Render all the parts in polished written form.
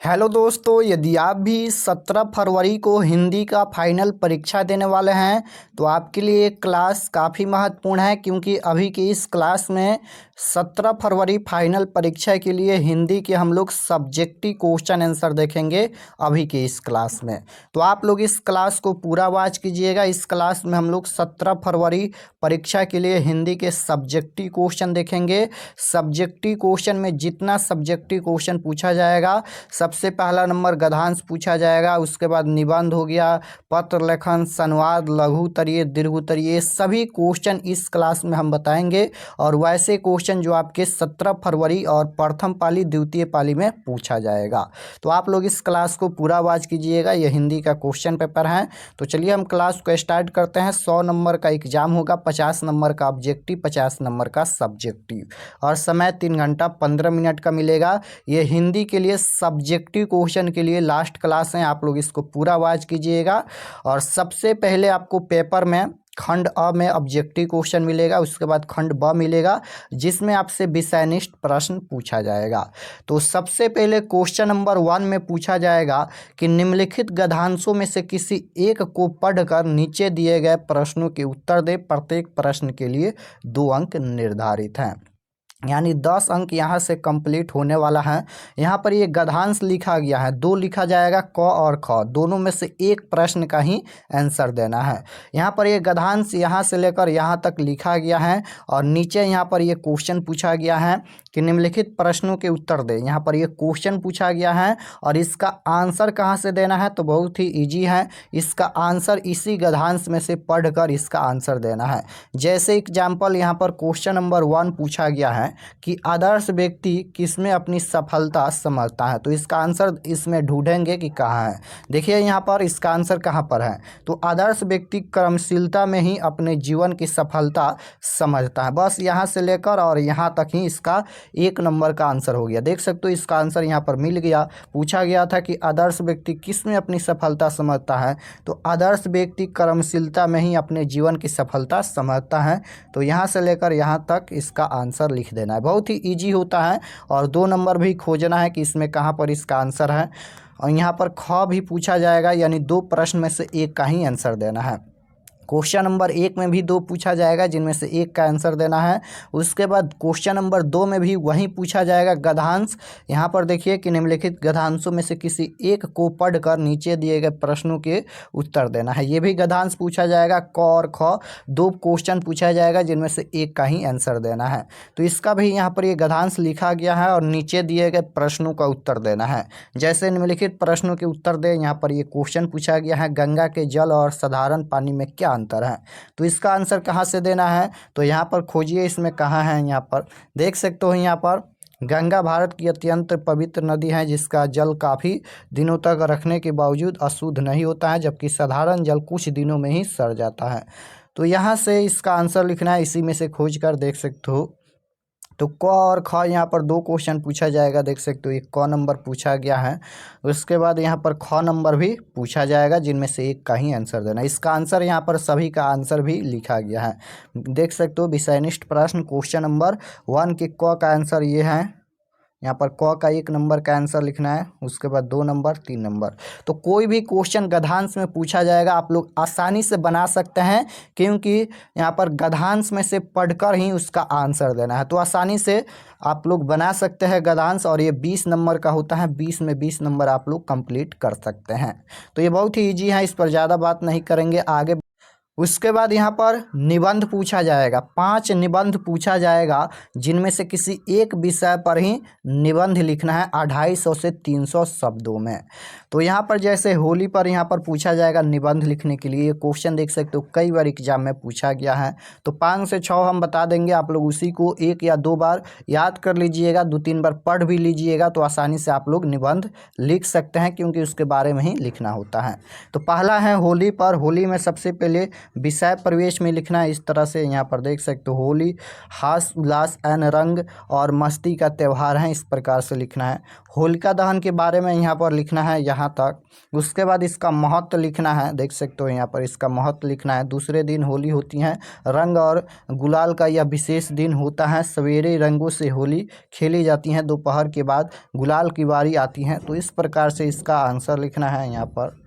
Hello दोस्तों, यदि आप भी 17 फरवरी को हिंदी का फाइनल परीक्षा देने वाले हैं तो आपके लिए एक क्लास काफ़ी महत्वपूर्ण है, क्योंकि अभी की इस क्लास में 17 फरवरी फाइनल परीक्षा के लिए हिंदी के हम लोग सब्जेक्टिव क्वेश्चन आंसर देखेंगे अभी की इस क्लास में। तो आप लोग इस क्लास को पूरा वॉच कीजिएगा। इस क्लास में हम लोग 17 फरवरी परीक्षा के लिए हिंदी के सब्जेक्टिव क्वेश्चन देखेंगे। सब्जेक्टिव क्वेश्चन में जितना सब्जेक्टिव क्वेश्चन पूछा जाएगा, सबसे पहला नंबर गद्यांश पूछा जाएगा, उसके बाद निबंध हो गया, पत्र लेखन, संवाद, लघु उत्तरीय, दीर्घ उत्तरीय, सभी क्वेश्चन इस क्लास में हम बताएंगे। और वैसे क्वेश्चन जो आपके 17 फरवरी और प्रथम पाली द्वितीय पाली में पूछा जाएगा। तो आप लोग इस क्लास को पूरा वॉच कीजिएगा। यह हिंदी का क्वेश्चन पेपर है। तो चलिए हम क्लास को स्टार्ट करते हैं। 100 नंबर का एग्जाम होगा, 50 नंबर का ऑब्जेक्टिव, 50 नंबर का सब्जेक्टिव, और समय 3 घंटा 15 मिनट का मिलेगा। ये हिंदी के लिए सब्जेक्टिव क्वेश्चन के लिए लास्ट क्लास है। आप लोग इसको पूरा वॉच कीजिएगा। और सबसे पहले आपको पेपर में खंड अ में ऑब्जेक्टिव क्वेश्चन मिलेगा, उसके बाद खंड ब मिलेगा, जिसमें आपसे विषयनिष्ठ प्रश्न पूछा जाएगा। तो सबसे पहले क्वेश्चन नंबर 1 में पूछा जाएगा कि निम्नलिखित गद्यांशों में से किसी एक को पढ़कर नीचे दिए गए प्रश्नों के उत्तर दे। प्रत्येक प्रश्न के लिए 2 अंक निर्धारित हैं, यानी 10 अंक यहाँ से कंप्लीट होने वाला है। यहाँ पर ये गद्यांश लिखा गया है, 2 लिखा जाएगा, क और ख, दोनों में से एक प्रश्न का ही आंसर देना है। यहाँ पर ये गद्यांश यहाँ से लेकर यहाँ तक लिखा गया है, और नीचे यहाँ पर ये क्वेश्चन पूछा गया है कि निम्नलिखित प्रश्नों के उत्तर दे। यहाँ पर ये क्वेश्चन पूछा गया है, और इसका आंसर कहाँ से देना है, तो बहुत ही ईजी है। इसका आंसर इसी गद्यांश में से पढ़कर इसका आंसर देना है। जैसे एग्जाम्पल यहाँ पर क्वेश्चन नंबर 1 पूछा गया है कि आदर्श व्यक्ति किसमें अपनी सफलता समझता है। तो इसका आंसर इसमें ढूंढेंगे कि कहाँ है। देखिए यहाँ पर इसका आंसर कहाँ पर है, तो आदर्श व्यक्ति कर्मशीलता में ही अपने जीवन की सफलता समझता है। बस यहाँ से लेकर और यहाँ तक ही इसका 1 नंबर का आंसर हो गया। देख सकते हो इसका आंसर यहाँ पर मिल गया। पूछा गया था कि आदर्श व्यक्ति किसमें अपनी सफलता समझता है, तो आदर्श व्यक्ति कर्मशीलता में ही अपने जीवन की सफलता समझता है। तो यहाँ से लेकर यहाँ तक इसका आंसर लिख देना है। बहुत ही इजी होता है। और 2 नंबर भी खोजना है कि इसमें कहाँ पर इसका आंसर है। और यहाँ पर ख भी पूछा जाएगा, यानी 2 प्रश्न में से एक का ही आंसर देना है। क्वेश्चन नंबर 1 में भी 2 पूछा जाएगा, जिनमें से एक का आंसर देना है। उसके बाद क्वेश्चन नंबर 2 में भी वही पूछा जाएगा गद्यांश। यहाँ पर देखिए कि निम्नलिखित गद्यांशों में से किसी एक को पढ़कर नीचे दिए गए प्रश्नों के उत्तर देना है। ये भी गद्यांश पूछा जाएगा। क और ख 2 क्वेश्चन पूछा जाएगा, जिनमें से एक का ही आंसर देना है। तो इसका भी यहाँ पर ये गद्यांश लिखा गया है, और नीचे दिए गए प्रश्नों का उत्तर देना है। जैसे निम्नलिखित प्रश्नों के उत्तर दे। यहाँ पर ये क्वेश्चन पूछा गया है, गंगा के जल और साधारण पानी में क्या अंतर है। तो इसका आंसर कहाँ से देना है, तो यहाँ पर खोजिए इसमें कहाँ है। यहाँ पर देख सकते हो, यहाँ पर गंगा भारत की अत्यंत पवित्र नदी है, जिसका जल काफ़ी दिनों तक रखने के बावजूद अशुद्ध नहीं होता है, जबकि साधारण जल कुछ दिनों में ही सड़ जाता है। तो यहाँ से इसका आंसर लिखना है, इसी में से खोज कर देख सकते हो। तो क और ख यहाँ पर 2 क्वेश्चन पूछा जाएगा। देख सकते हो एक क नंबर पूछा गया है, उसके बाद यहाँ पर ख नंबर भी पूछा जाएगा, जिनमें से एक का ही आंसर देना। इसका आंसर यहाँ पर सभी का आंसर भी लिखा गया है। देख सकते हो विषयनिष्ठ प्रश्न क्वेश्चन नंबर 1 के क का आंसर ये है। यहाँ पर क का 1 नंबर का आंसर लिखना है, उसके बाद 2 नंबर 3 नंबर। तो कोई भी क्वेश्चन गद्यांश में पूछा जाएगा, आप लोग आसानी से बना सकते हैं, क्योंकि यहाँ पर गद्यांश में से पढ़कर ही उसका आंसर देना है। तो आसानी से आप लोग बना सकते हैं गद्यांश, और ये 20 नंबर का होता है। 20 में 20 नंबर आप लोग कंप्लीट कर सकते हैं। तो ये बहुत ही ईजी है, इस पर ज़्यादा बात नहीं करेंगे आगे। उसके बाद यहाँ पर निबंध पूछा जाएगा। 5 निबंध पूछा जाएगा, जिनमें से किसी एक विषय पर ही निबंध लिखना है 250 से 300 शब्दों में। तो यहाँ पर जैसे होली पर यहाँ पर पूछा जाएगा निबंध लिखने के लिए। ये क्वेश्चन देख सकते हो कई बार एग्जाम में पूछा गया है। तो 5 से 6 हम बता देंगे, आप लोग उसी को 1 या 2 बार याद कर लीजिएगा, 2-3 बार पढ़ भी लीजिएगा, तो आसानी से आप लोग निबंध लिख सकते हैं, क्योंकि उसके बारे में ही लिखना होता है। तो पहला है होली पर। होली में सबसे पहले विषय प्रवेश में लिखना है। इस तरह से यहाँ पर देख सकते हो, होली हास उल्लास एन रंग और मस्ती का त्यौहार है, इस प्रकार से लिखना है। होलिका दहन के बारे में यहाँ पर लिखना है यहाँ तक। उसके बाद इसका महत्व लिखना है, देख सकते हो यहाँ पर इसका महत्व लिखना है। दूसरे दिन होली होती है, रंग और गुलाल का यह विशेष दिन होता है। सवेरे रंगों से होली खेली जाती है, दोपहर के बाद गुलाल की बारी आती है। तो इस प्रकार से इसका आंसर लिखना है यहाँ पर,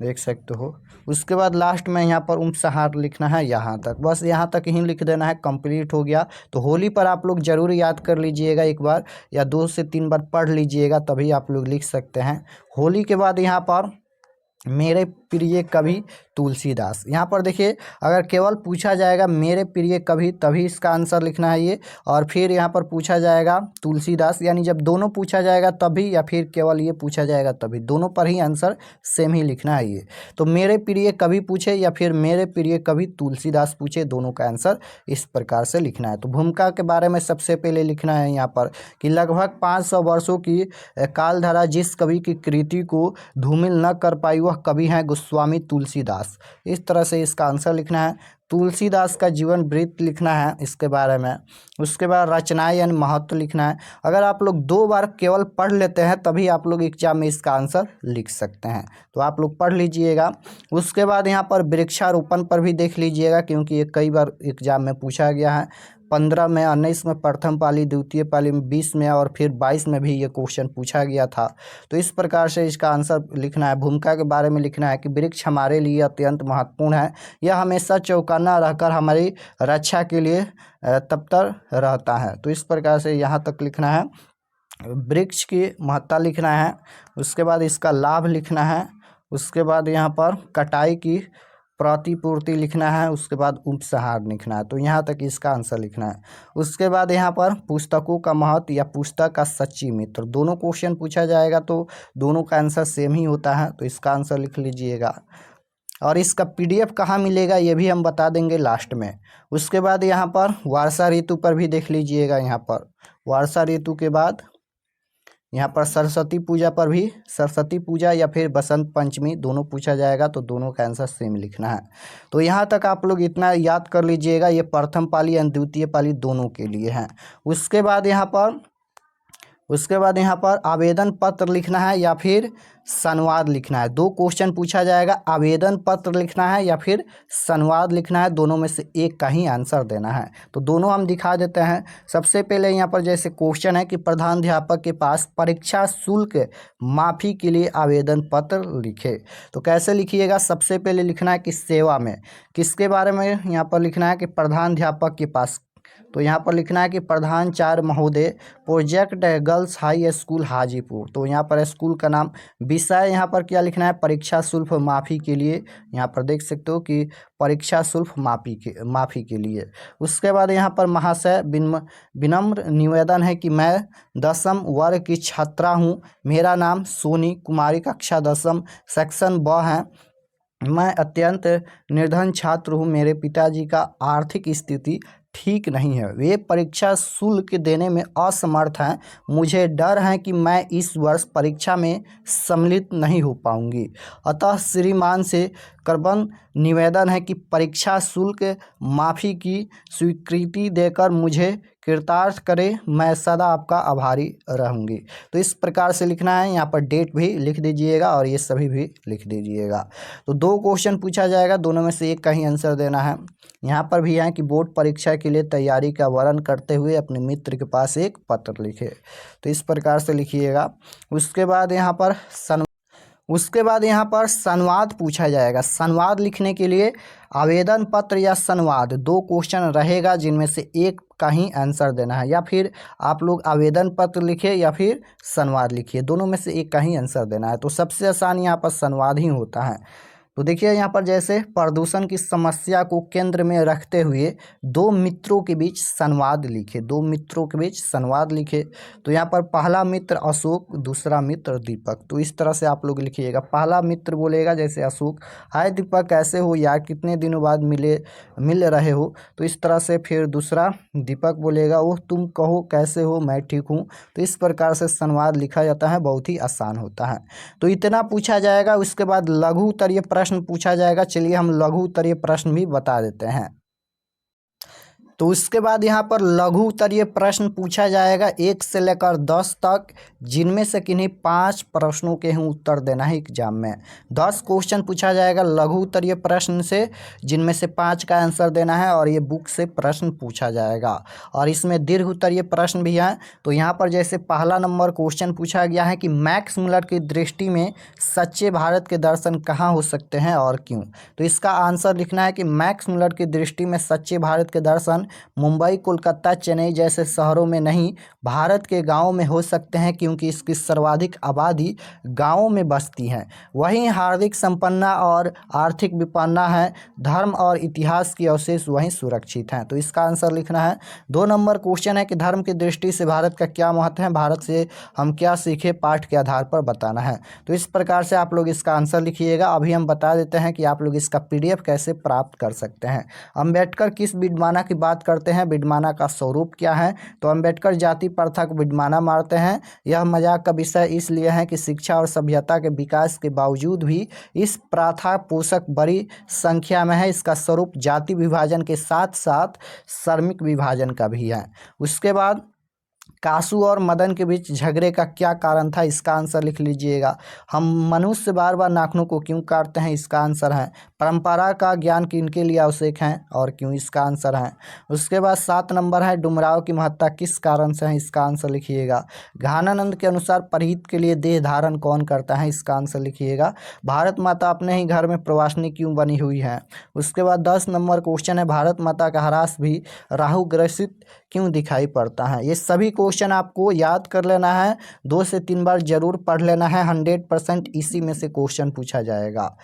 देख सकते हो। उसके बाद लास्ट में यहाँ पर उपसंहार लिखना है यहाँ तक, बस यहाँ तक ही लिख देना है, कंप्लीट हो गया। तो होली पर आप लोग जरूर याद कर लीजिएगा एक बार या 2 से 3 बार पढ़ लीजिएगा, तभी आप लोग लिख सकते हैं। होली के बाद यहाँ पर मेरे प्रिय कवि तुलसीदास, यहाँ पर देखिए अगर केवल पूछा जाएगा मेरे प्रिय कवि तभी इसका आंसर लिखना है ये, और फिर यहाँ पर पूछा जाएगा तुलसीदास, यानी जब दोनों पूछा जाएगा तभी, या फिर केवल ये पूछा जाएगा तभी, दोनों पर ही आंसर सेम ही लिखना है ये। तो मेरे प्रिय कवि पूछे या फिर मेरे प्रिय कवि तुलसीदास पूछे, दोनों का आंसर इस प्रकार से लिखना है। तो भूमिका के बारे में सबसे पहले लिखना है यहाँ पर कि लगभग 500 वर्षों की कालधारा जिस कवि की कृति को धूमिल न कर पाई वह कवि हैं गोस्वामी तुलसीदास। इस तरह से इसका आंसर लिखना है। तुलसीदास का जीवन वृत्त लिखना है इसके बारे में। उसके बाद रचनाएं यानी महत्व लिखना है। अगर आप लोग 2 बार केवल पढ़ लेते हैं तभी आप लोग एग्जाम में इसका आंसर लिख सकते हैं, तो आप लोग पढ़ लीजिएगा। उसके बाद यहाँ पर वृक्षारोपण पर भी देख लीजिएगा, क्योंकि ये कई बार एग्जाम में पूछा गया है। 15 में, 19 में प्रथम पाली, द्वितीय पाली में, 20 में और फिर 22 में भी ये क्वेश्चन पूछा गया था। तो इस प्रकार से इसका आंसर लिखना है। भूमिका के बारे में लिखना है कि वृक्ष हमारे लिए अत्यंत महत्वपूर्ण है, यह हमेशा चौकन्ना रहकर हमारी रक्षा के लिए तत्पर रहता है। तो इस प्रकार से यहाँ तक लिखना है, वृक्ष की महत्ता लिखना है। उसके बाद इसका लाभ लिखना है। उसके बाद यहाँ पर कटाई की प्रतिपूर्ति लिखना है। उसके बाद उपसंहार लिखना है। तो यहाँ तक इसका आंसर लिखना है। उसके बाद यहाँ पर पुस्तकों का महत्व या पुस्तक का सच्ची मित्र, दोनों क्वेश्चन पूछा जाएगा तो दोनों का आंसर सेम ही होता है, तो इसका आंसर लिख लीजिएगा। और इसका PDF कहाँ मिलेगा ये भी हम बता देंगे लास्ट में। उसके बाद यहाँ पर वर्षा ऋतु पर भी देख लीजिएगा। यहाँ पर वर्षा ऋतु के बाद यहाँ पर सरस्वती पूजा पर भी, सरस्वती पूजा या फिर बसंत पंचमी दोनों पूछा जाएगा, तो दोनों का आंसर सेम लिखना है। तो यहाँ तक आप लोग इतना याद कर लीजिएगा, ये प्रथम पाली और द्वितीय पाली दोनों के लिए हैं। उसके बाद यहाँ पर आवेदन पत्र लिखना है या फिर संवाद लिखना है। 2 क्वेश्चन पूछा जाएगा, आवेदन पत्र लिखना है या फिर संवाद लिखना है, दोनों में से एक का ही आंसर देना है। तो दोनों हम दिखा देते हैं। सबसे पहले यहाँ पर जैसे क्वेश्चन है कि प्रधानाध्यापक के पास परीक्षा शुल्क माफ़ी के लिए आवेदन पत्र लिखे, तो कैसे लिखिएगा। सबसे पहले लिखना है कि सेवा में, किसके बारे में यहाँ पर लिखना है कि प्रधानाध्यापक के पास, तो यहाँ पर लिखना है कि प्रधानाचार्य महोदय, project girls high school Hajipur. तो यहाँ पर स्कूल का नाम, विषय यहाँ पर क्या लिखना है, परीक्षा शुल्क माफ़ी के लिए। यहाँ पर देख सकते हो कि परीक्षा शुल्क माफ़ी के लिए। उसके बाद यहाँ पर महाशय विनम्र निवेदन है कि मैं 10वीं वर्ग की छात्रा हूँ, मेरा नाम सोनी कुमारी, कक्षा 10वीं, सेक्शन ब है। मैं अत्यंत निर्धन छात्र हूँ, मेरे पिताजी का आर्थिक स्थिति ठीक नहीं है, वे परीक्षा शुल्क देने में असमर्थ हैं। मुझे डर है कि मैं इस वर्ष परीक्षा में सम्मिलित नहीं हो पाऊंगी, अतः श्रीमान से करबन निवेदन है कि परीक्षा शुल्क माफ़ी की स्वीकृति देकर मुझे कृतार्थ करें, मैं सदा आपका आभारी रहूंगी। तो इस प्रकार से लिखना है। यहाँ पर डेट भी लिख दीजिएगा और ये सभी भी लिख दीजिएगा। तो 2 क्वेश्चन पूछा जाएगा, दोनों में से एक का ही आंसर देना है। यहाँ पर भी है कि बोर्ड परीक्षा के लिए तैयारी का वर्णन करते हुए अपने मित्र के पास एक पत्र लिखे, तो इस प्रकार से लिखिएगा। उसके बाद यहाँ पर संवाद पूछा जाएगा। संवाद लिखने के लिए आवेदन पत्र या संवाद 2 क्वेश्चन रहेगा, जिनमें से एक का ही आंसर देना है। या फिर आप लोग आवेदन पत्र लिखिए या फिर संवाद लिखिए, दोनों में से एक का ही आंसर देना है। तो सबसे आसान यहाँ पर संवाद ही होता है। तो देखिए यहाँ पर जैसे प्रदूषण की समस्या को केंद्र में रखते हुए 2 मित्रों के बीच संवाद लिखे, 2 मित्रों के बीच संवाद लिखे। तो यहाँ पर पहला मित्र अशोक, दूसरा मित्र दीपक। तो इस तरह से आप लोग लिखिएगा। पहला मित्र बोलेगा जैसे अशोक, हाय दीपक कैसे हो यार, कितने दिनों बाद मिल रहे हो। तो इस तरह से फिर दूसरा दीपक बोलेगा, ओह तुम कहो कैसे हो, मैं ठीक हूँ। तो इस प्रकार से संवाद लिखा जाता है, बहुत ही आसान होता है। तो इतना पूछा जाएगा। उसके बाद लघु उत्तरीय प्रश्न प्रश्न पूछा जाएगा। चलिए हम लघु उत्तरीय प्रश्न भी बता देते हैं। तो उसके बाद यहाँ पर लघु उत्तरीय प्रश्न पूछा जाएगा 1 से लेकर 10 तक, जिनमें से किन्हीं 5 प्रश्नों के ही उत्तर देना है एग्जाम में। 10 क्वेश्चन पूछा जाएगा लघु उत्तरीय प्रश्न से, जिनमें से 5 का आंसर देना है और ये बुक से प्रश्न पूछा जाएगा। और इसमें दीर्घ उत्तरीय प्रश्न भी हैं। तो यहाँ पर जैसे पहला नंबर क्वेश्चन पूछा गया है कि मैक्स मुलर की दृष्टि में सच्चे भारत के दर्शन कहाँ हो सकते हैं और क्यों। तो इसका आंसर लिखना है कि मैक्स मुलर की दृष्टि में सच्चे भारत के दर्शन मुंबई, कोलकाता, चेन्नई जैसे शहरों में नहीं, भारत के गांवों में हो सकते हैं, क्योंकि इसकी सर्वाधिक आबादी गांवों में बसती है। वहीं हार्दिक संपन्ना और आर्थिक विपन्ना है, धर्म और इतिहास की अवशेष वहीं सुरक्षित हैं। तो इसका आंसर लिखना है। 2 नंबर क्वेश्चन है कि धर्म की दृष्टि से भारत का क्या महत्व है, भारत से हम क्या सीखे, पाठ के आधार पर बताना है। तो इस प्रकार से आप लोग इसका आंसर लिखिएगा। अभी हम बता देते हैं कि आप लोग इसका PDF कैसे प्राप्त कर सकते हैं। अम्बेडकर किस विडमाना की बात करते हैं, विडमाना का स्वरूप क्या है। तो अम्बेडकर जाति प्रथा को विडमाना मारते हैं। यह मजाक का विषय इसलिए है कि शिक्षा और सभ्यता के विकास के बावजूद भी इस प्रथा पोषक बड़ी संख्या में है। इसका स्वरूप जाति विभाजन के साथ साथ श्रमिक विभाजन का भी है। उसके बाद कासू और मदन के बीच झगड़े का क्या कारण था, इसका आंसर लिख लीजिएगा। हम मनुष्य बार बार नाखूनों को क्यों काटते हैं, इसका आंसर है। परंपरा का ज्ञान किनके लिए आवश्यक है और क्यों, इसका आंसर है। उसके बाद 7 नंबर है डुमराव की महत्ता किस कारण से है, इसका आंसर लिखिएगा। घानानंद के अनुसार परहित के लिए देह धारण कौन करता है, इसका आंसर लिखिएगा। भारत माता अपने ही घर में प्रवासिनी क्यों बनी हुई है। उसके बाद 10 नंबर क्वेश्चन है भारत माता का ह्रास भी राहु ग्रसित क्यों दिखाई पड़ता है। ये सभी क्वेश्चन आपको याद कर लेना है, 2 से 3 बार जरूर पढ़ लेना है। 100% इसी में से क्वेश्चन पूछा जाएगा।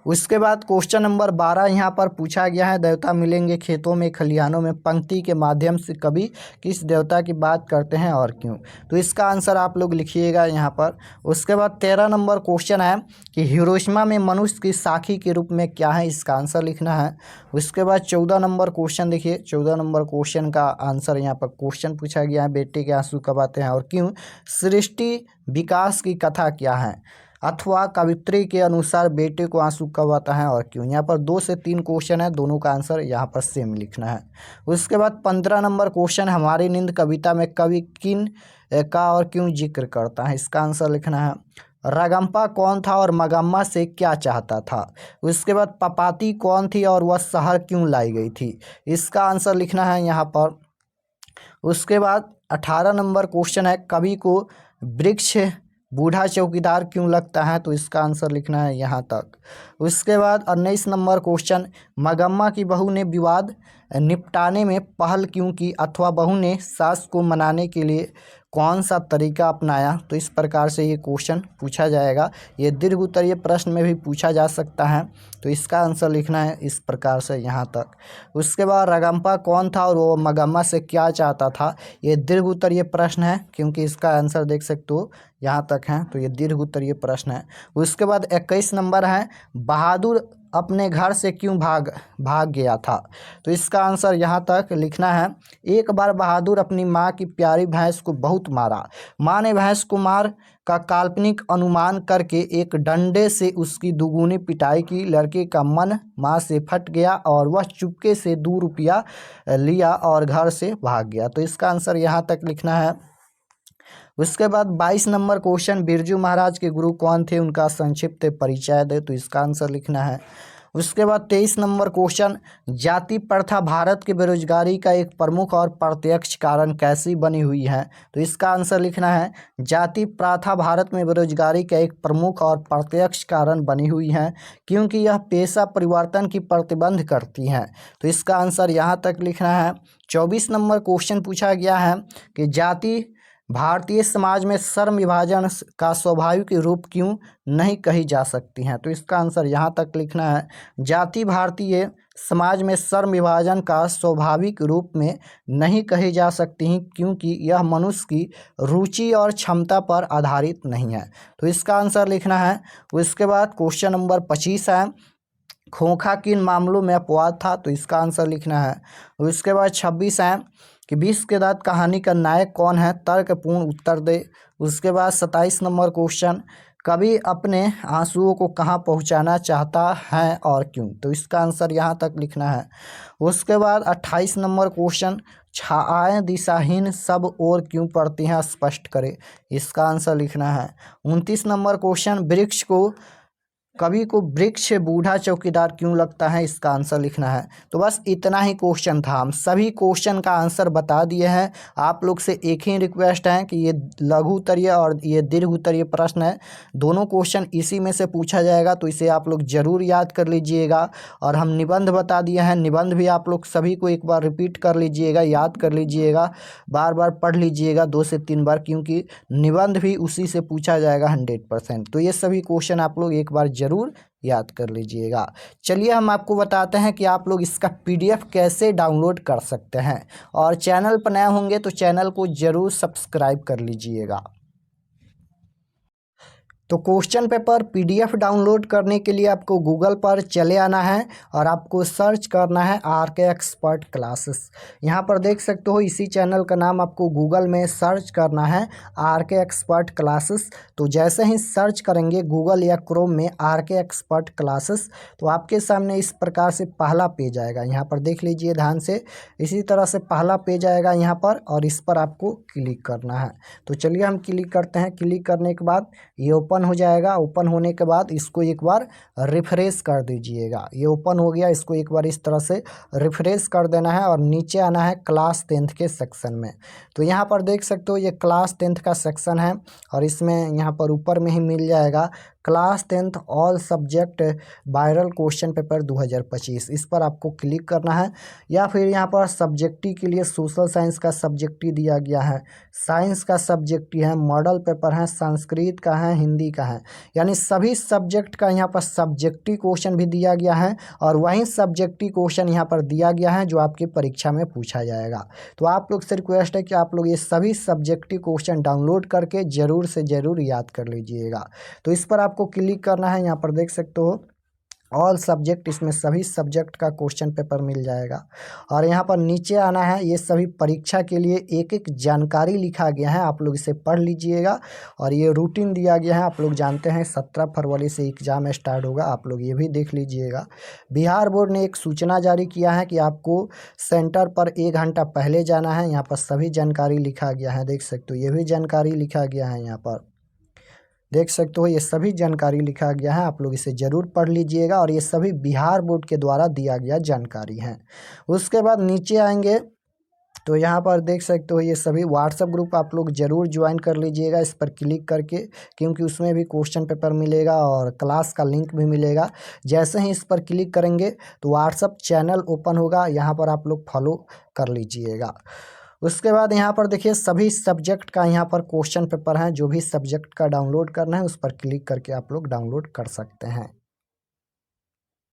उसके बाद क्वेश्चन नंबर 12 यहाँ पर पूछा गया है देवता मिलेंगे खेतों में खलिहानों में, पंक्ति के माध्यम से कवि किस देवता की बात करते हैं और क्यों। तो इसका आंसर आप लोग लिखिएगा यहाँ पर। उसके बाद 13 नंबर क्वेश्चन है कि हिरोशिमा में मनुष्य की साखी के रूप में क्या है, इसका आंसर लिखना है। उसके बाद 14 नंबर क्वेश्चन देखिए, 14 नंबर क्वेश्चन का आंसर यहाँ पर क्वेश्चन पूछा गया है बेटे के आंसू कब आते हैं और क्यों। सृष्टि विकास की कथा क्या है, अथवा कवित्री के अनुसार बेटे को आंसू कब आता है और क्यों। यहाँ पर 2 से 3 क्वेश्चन है, दोनों का आंसर यहाँ पर सेम लिखना है। उसके बाद 15 नंबर क्वेश्चन हमारी नींद कविता में कवि किन का और क्यों जिक्र करता है, इसका आंसर लिखना है। रागंपा कौन था और मगम्मा से क्या चाहता था। उसके बाद पपाती कौन थी और वह शहर क्यों लाई गई थी, इसका आंसर लिखना है यहाँ पर। उसके बाद 18 नंबर क्वेश्चन है कवि को वृक्ष बूढ़ा चौकीदार क्यों लगता है, तो इसका आंसर लिखना है यहाँ तक। उसके बाद 19 नंबर क्वेश्चन मगम्मा की बहू ने विवाद निपटाने में पहल क्यों की, अथवा बहू ने सास को मनाने के लिए कौन सा तरीका अपनाया। तो इस प्रकार से ये क्वेश्चन पूछा जाएगा। ये दीर्घ उत्तरीय प्रश्न में भी पूछा जा सकता है। तो इसका आंसर लिखना है इस प्रकार से यहाँ तक। उसके बाद रागंपा कौन था और वो मगम्मा से क्या चाहता था, ये दीर्घ उत्तरीय प्रश्न है, क्योंकि इसका आंसर देख सकते हो यहाँ तक है। तो ये दीर्घ उत्तरीय प्रश्न है। उसके बाद 21 नंबर है बहादुर अपने घर से क्यों भाग गया था। तो इसका आंसर यहाँ तक लिखना है। एक बार बहादुर अपनी माँ की प्यारी भैंस को बहुत मारा। माँ ने भैंस को मार का काल्पनिक अनुमान करके एक डंडे से उसकी दुगुनी पिटाई की। लड़के का मन माँ से फट गया और वह चुपके से 2 रुपया लिया और घर से भाग गया। तो इसका आंसर यहाँ तक लिखना है। उसके बाद 22 नंबर क्वेश्चन बिरजू महाराज के गुरु कौन थे, उनका संक्षिप्त परिचय दे, तो इसका आंसर लिखना है। उसके बाद 23 नंबर क्वेश्चन जाति प्रथा भारत के बेरोजगारी का एक प्रमुख और प्रत्यक्ष कारण कैसी बनी हुई है, तो इसका आंसर लिखना है जाति प्रथा भारत में बेरोजगारी का एक प्रमुख और प्रत्यक्ष कारण बनी हुई है, क्योंकि यह पेशा परिवर्तन की प्रतिबंध करती है। तो इसका आंसर यहाँ तक लिखना है। 24 नंबर क्वेश्चन पूछा गया है कि जाति भारतीय समाज में श्रम विभाजन का स्वाभाविक रूप क्यों नहीं कही जा सकती हैं, तो इसका आंसर यहाँ तक लिखना है। जाति भारतीय समाज में श्रम विभाजन का स्वाभाविक रूप में नहीं कही जा सकती हैं, क्योंकि यह मनुष्य की रुचि और क्षमता पर आधारित नहीं है। तो इसका आंसर लिखना है। उसके बाद क्वेश्चन नंबर 25 है खोखा किन मामलों में अपवाद था, तो इसका आंसर लिखना है। उसके बाद 26 है कि 20 के दांत कहानी का नायक कौन है, तर्कपूर्ण उत्तर दे। उसके बाद 27 नंबर क्वेश्चन कवि अपने आंसुओं को कहाँ पहुँचाना चाहता है और क्यों? तो इसका आंसर यहाँ तक लिखना है। उसके बाद 28 नंबर क्वेश्चन, छायाएं दिशाहीन सब और क्यों पड़ती हैं, स्पष्ट करें। इसका आंसर लिखना है। 29 नंबर क्वेश्चन, कवि को वृक्ष बूढ़ा चौकीदार क्यों लगता है, इसका आंसर लिखना है। तो बस इतना ही क्वेश्चन था, हम सभी क्वेश्चन का आंसर बता दिए हैं। आप लोग से एक ही रिक्वेस्ट है कि ये लघु उत्तरीय और ये दीर्घ उत्तरीय प्रश्न है, दोनों क्वेश्चन इसी में से पूछा जाएगा, तो इसे आप लोग जरूर याद कर लीजिएगा। और हम निबंध बता दिए हैं, निबंध भी आप लोग सभी को एक बार रिपीट कर लीजिएगा, याद कर लीजिएगा, बार बार पढ़ लीजिएगा 2 से 3 बार, क्योंकि निबंध भी उसी से पूछा जाएगा 100%। तो ये सभी क्वेश्चन आप लोग एक बार जरूर याद कर लीजिएगा। चलिए हम आपको बताते हैं कि आप लोग इसका PDF कैसे डाउनलोड कर सकते हैं। और चैनल पर नए होंगे तो चैनल को जरूर सब्सक्राइब कर लीजिएगा। तो क्वेश्चन पेपर PDF डाउनलोड करने के लिए आपको गूगल पर चले आना है और आपको सर्च करना है RK एक्सपर्ट क्लासेस। यहाँ पर देख सकते हो, इसी चैनल का नाम आपको गूगल में सर्च करना है RK एक्सपर्ट क्लासेस। तो जैसे ही सर्च करेंगे गूगल या क्रोम में RK एक्सपर्ट क्लासेस, तो आपके सामने इस प्रकार से पहला पेज आएगा। यहाँ पर देख लीजिए ध्यान से, इसी तरह से पहला पेज आएगा यहाँ पर, और इस पर आपको क्लिक करना है। तो चलिए हम क्लिक करते हैं। क्लिक करने के बाद ये ओपन हो जाएगा। ओपन होने के बाद इसको एक बार रिफ्रेश कर दीजिएगा। ये ओपन हो गया, इसको एक बार इस तरह से रिफ्रेश कर देना है और नीचे आना है क्लास 10th के सेक्शन में। तो यहाँ पर देख सकते हो ये क्लास 10th का सेक्शन है, और इसमें यहाँ पर ऊपर में ही मिल जाएगा class 10th all subject viral question paper 2025। इस पर आपको क्लिक करना है। या फिर यहाँ पर सब्जेक्टी के लिए सोशल साइंस का सब्जेक्टी दिया गया है, साइंस का सब्जेक्टी है, मॉडल पेपर है, संस्कृत का है, हिंदी का है, यानी सभी सब्जेक्ट का यहाँ पर सब्जेक्टिव क्वेश्चन भी दिया गया है। और वहीं सब्जेक्टिव क्वेश्चन यहाँ पर दिया गया है जो आपकी परीक्षा में पूछा जाएगा। तो आप लोग से रिक्वेस्ट है कि आप लोग ये सभी सब्जेक्टिव क्वेश्चन डाउनलोड करके ज़रूर से ज़रूर याद कर लीजिएगा। तो इस पर आपको क्लिक करना है। यहाँ पर देख सकते हो ऑल सब्जेक्ट, इसमें सभी सब्जेक्ट का क्वेश्चन पेपर मिल जाएगा। और यहाँ पर नीचे आना है, ये सभी परीक्षा के लिए एक एक जानकारी लिखा गया है, आप लोग इसे पढ़ लीजिएगा। और ये रूटीन दिया गया है, आप लोग जानते हैं 17 फरवरी से एग्ज़ाम स्टार्ट होगा, आप लोग ये भी देख लीजिएगा। बिहार बोर्ड ने एक सूचना जारी किया है कि आपको सेंटर पर 1 घंटा पहले जाना है। यहाँ पर सभी जानकारी लिखा गया है, देख सकते हो ये भी जानकारी लिखा गया है। यहाँ पर देख सकते हो ये सभी जानकारी लिखा गया है, आप लोग इसे ज़रूर पढ़ लीजिएगा। और ये सभी बिहार बोर्ड के द्वारा दिया गया जानकारी है। उसके बाद नीचे आएंगे तो यहाँ पर देख सकते हो ये सभी व्हाट्सएप ग्रुप आप लोग ज़रूर ज्वाइन कर लीजिएगा इस पर क्लिक करके, क्योंकि उसमें भी क्वेश्चन पेपर मिलेगा और क्लास का लिंक भी मिलेगा। जैसे ही इस पर क्लिक करेंगे तो व्हाट्सएप चैनल ओपन होगा, यहाँ पर आप लोग फॉलो कर लीजिएगा। उसके बाद यहाँ पर देखिए सभी सब्जेक्ट का यहाँ पर क्वेश्चन पेपर है, जो भी सब्जेक्ट का डाउनलोड करना है उस पर क्लिक करके आप लोग डाउनलोड कर सकते हैं।